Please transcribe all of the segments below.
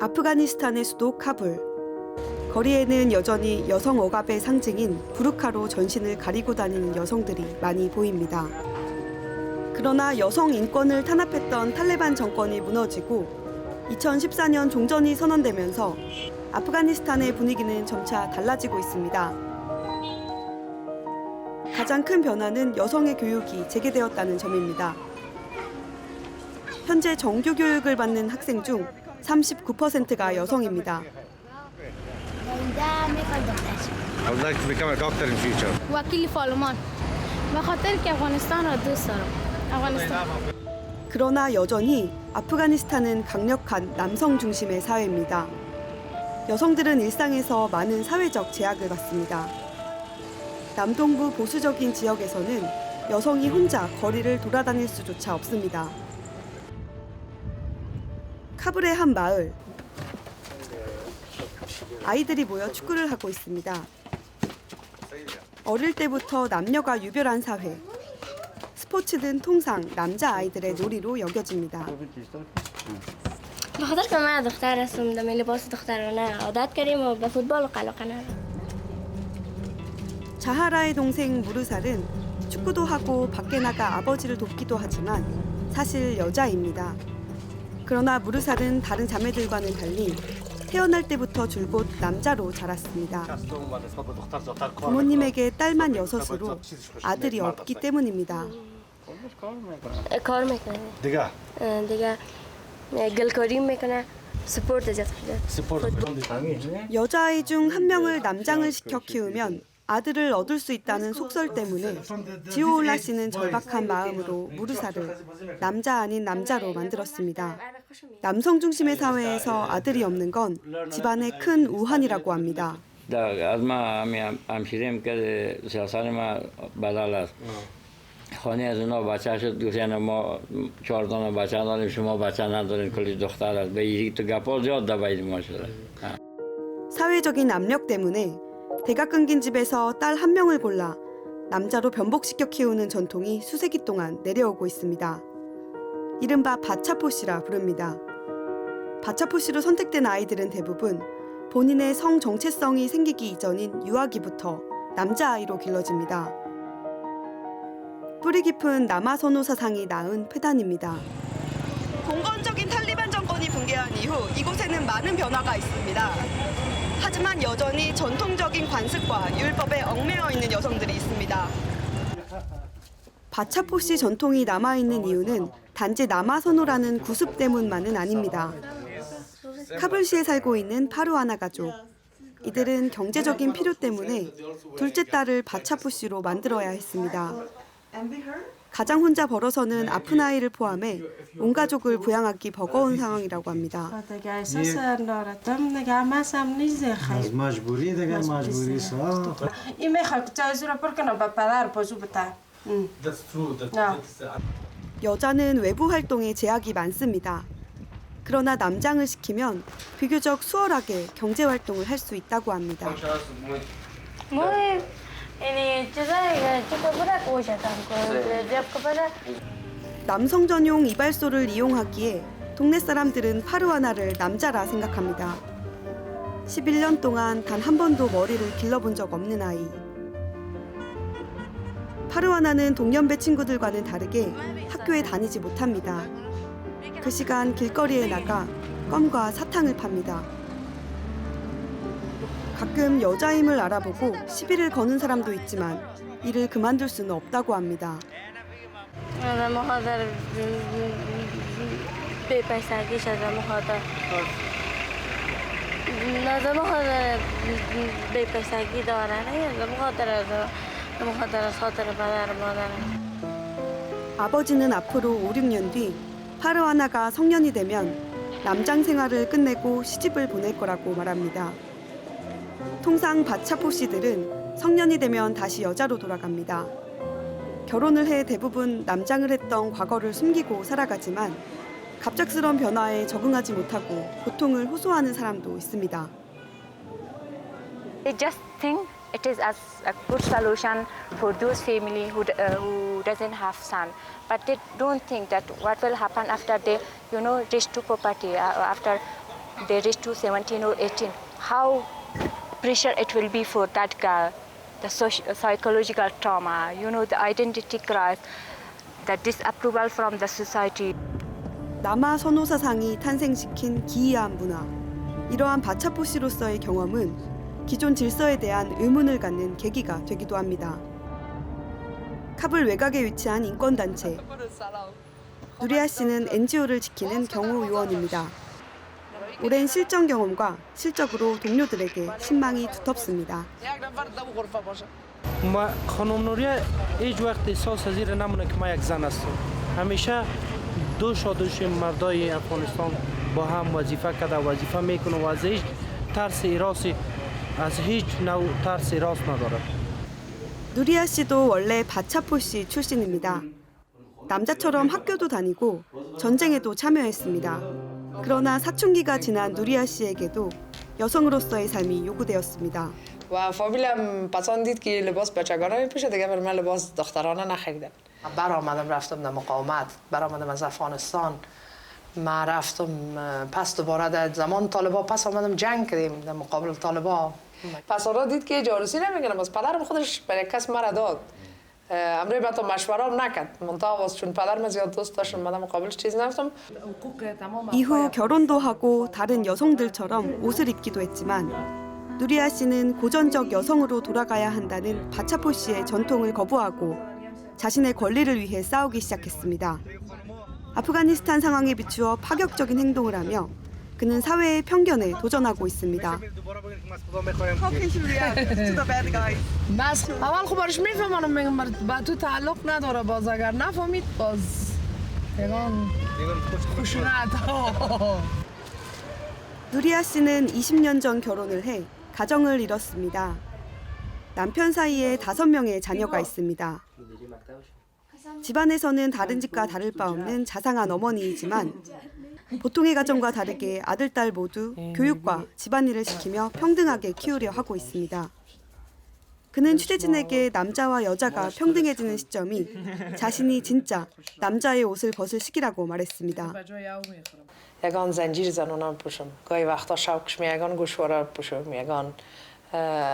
아프가니스탄의 수도 카불. 거리에는 여전히 여성 억압의 상징인 부르카로 전신을 가리고 다니는 여성들이 많이 보입니다. 그러나 여성 인권을 탄압했던 탈레반 정권이 무너지고 2014년 종전이 선언되면서 아프가니스탄의 분위기는 점차 달라지고 있습니다. 가장 큰 변화는 여성의 교육이 재개되었다는 점입니다. 현재 정규 교육을 받는 학생 중 39%가 여성입니다. I would like to become a doctor in future. وكيل فالمان بخاطر که افغانستان را دوست دارم. افغانستان. 그러나 여전히 아프가니스탄은 강력한 남성 중심의 사회입니다. 여성들은 일상에서 많은 사회적 제약을 받습니다. 남동부 보수적인 지역에서는 여성이 혼자 거리를 돌아다닐 수조차 없습니다. 카불의 한 마을. 아이들이 모여 축구를 하고 있습니다. 어릴 때부터 남녀가 유별한 사회. 스포츠는 통상 남자 아이들의 놀이로 여겨집니다. بخاطر که من دختر هستم دم لباس دخترانه عادت کردیم و به فوتبال علاقه ندارم. 자하라의 동생 무르살은 축구도 하고 밖에 나가 아버지를 돕기도 하지만 사실 여자입니다. 그러나 무르살은 다른 자매들과는 달리 태어날 때부터 줄곧 남자로 자랐습니다. 부모님에게 딸만 6으로 아들이 없기 때문입니다. کار میکنه. دیگه. دیگه گلکاری میکنه. سپورت جات 여자아이 중 한 명을 남장을 시켜 키우면 아들을 얻을 수 있다는 속설 때문에 지오올라 씨는 절박한 마음으로 무르사를 남자 아닌 남자로 만들었습니다. 남성 중심의 사회에서 아들이 없는 건 집안의 큰 우환이라고 합니다. از ما همشیریم که سیاست ما بدل است. خانه از اونا بچه شد گفتن ما 14 بچه داریم شما بچه ندارین کلی دختر است. به این تو گپا زیاد دبایید ما شده. 사회적인 압력 때문에 대가 끊긴 집에서 딸 한 명을 골라 남자로 변복시켜 키우는 전통이 수세기 동안 내려오고 있습니다. 이른바 바차포시라 부릅니다. 바차포시로 선택된 아이들은 대부분 본인의 성 정체성이 생기기 이전인 유아기부터 남자아이로 길러집니다. 뿌리 깊은 남아 선호 사상이 낳은 페단입니다. 봉건적인 탈리반 정권이 붕괴한 이후 이곳에는 많은 변화가 있습니다. 하지만 여전히 전통적인 관습과 율법에 얽매여 있는 여성들이 있습니다. 바차포시 전통이 남아있는 이유는 단지 남아 선호라는 구습 때문만은 아닙니다. 카불시에 살고 있는 파루아나 가족. 이들은 경제적인 필요 때문에 둘째 딸을 바차포시로 만들어야 했습니다. 가장 혼자 벌어서는 아픈 아이를 포함해 온 가족을 부양하기 버거운 상황이라고 합니다. 여자는 외부 활동에 제약이 많습니다. 그러나 남장을 시키면 비교적 수월하게 경제 활동을 할 수 있다고 합니다. 남성 전용 이발소를 이용하기에 동네 사람들은 파루아나를 남자라 생각합니다. 11년 동안 단 한 번도 머리를 길러본 적 없는 아이. 파루아나는 동년배 친구들과는 다르게 학교에 다니지 못합니다. 그 시간 길거리에 나가 껌과 사탕을 팝니다. 가끔 여자임을 알아보고 시비를 거는 사람도 있지만 이를 그만둘 수는 없다고 합니다. 아버지는 앞으로 5, 6년 뒤 파르와나가 성년이 되면 남장 생활을 끝내고 시집을 보낼 거라고 말합니다. 통상 바차포시들은 성년이 되면 다시 여자로 돌아갑니다. 결혼을 해 대부분 남장을 했던 과거를 숨기고 살아가지만 갑작스러운 변화에 적응하지 못하고 고통을 호소하는 사람도 있습니다. They just think it is as a good solution for those family who doesn't have son, but they don't think that what will happen after they, reach to puberty, after they reach to 17 or 18, how pressure it will be for that girl, the psychological trauma, the identity crisis, the disapproval from the society. 남아 선호 사상이 탄생시킨 기이한 문화. 이러한 바차포 씨로서의 경험은 기존 질서에 대한 의문을 갖는 계기가 되기도 합니다. 카불 외곽에 위치한 인권단체. 누리아 씨는 NGO를 지키는 경호 요원입니다. 오랜 실전 경험과 실적으로 동료들에게 신망이 두텁습니다. خانم نوریا هیچ وقت احساس از این نمونه که ما یک زن هستم. همیشه دوش مردای افغانستان با هم وظیفه کرده وظیفه میکنه و از هیچ ترس ایراسی از هیچ نوع ترس ایراس نداره. 누리아 씨도 원래 바차포 씨 출신입니다. 남자처럼 학교도 다니고 전쟁에도 참여했습니다. 그러나 사춘기가 지난 누리아 씨에게도 여성으로서의 삶이 요구되었습니다. و فامیلم پسند دید که لباس بچگانه میپوشه دیگه بر من لباس دخترانه نخریدم. برآمدم رفتم در مقاومت، برآمدم از افغانستان. ما رفتم پس دوباره در زمان طالبا پس آمدم جنگ کردیم در مقابل طالبا. پس آنها دید که جاسوسی نمیکنم، از پدرم خودش برای کس مرا داد. امروز با تو مشورم نکرد. منتها چون پدرم زیاد دوست داشتم من مقابلش چیزی نگفتم. 이후 결혼도 하고 다른 여성들처럼 옷을 입기도 했지만 누리아 씨는 고전적 여성으로 돌아가야 한다는 바차포 씨의 전통을 거부하고 자신의 권리를 위해 싸우기 시작했습니다. 아프가니스탄 상황에 비추어 파격적인 행동을 하며 그는 사회의 편견에 도전하고 있습니다. بس اول خب برش میفهمم میگم با تو تعلق نداره باز اگر نفهمید باز یگان خشونت. 누리아 씨는 20년 전 결혼을 해 가정을 이뤘습니다. 남편 사이에 5명의 자녀가 있습니다. 집안에서는 다른 집과 다를 바 없는 자상한 어머니이지만 보통의 가정과 다르게 아들, 딸 모두 교육과 집안일을 시키며 평등하게 키우려 하고 있습니다. 그는 취재진에게 남자와 여자가 평등해지는 시점이 자신이 진짜 남자의 옷을 벗을 시기라고 말했습니다. یگان زنجیر زنانه پوشم، گاهی وقتا شوقش میگن گوشواره پوشم، یگان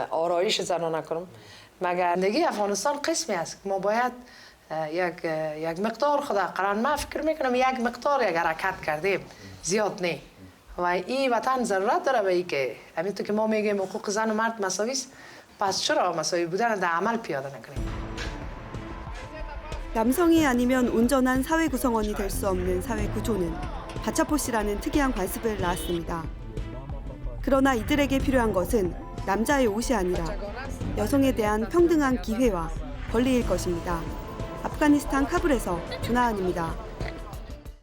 آرایش زنانه کنم. مگر زندگی افغانستان قسمی است که ما باید یک مقدار خدا قرار ما فکر میکنم یک مقدار یک حرکت کردیم زیاد نه و این وطن ضرورت داره به این که همینطور که ما میگیم حقوق زن و مرد مساوی است پس چرا مساوی بودن در عمل پیاده نکنیم. 남성이 아니면 온전한 사회 구성원이 될 수 없는 사회 구조는 바차포 씨라는 특이한 관습을 낳았습니다. 그러나 이들에게 필요한 것은 남자의 옷이 아니라 여성에 대한 평등한 기회와 권리일 것입니다. 아프가니스탄 카불에서 조나은입니다.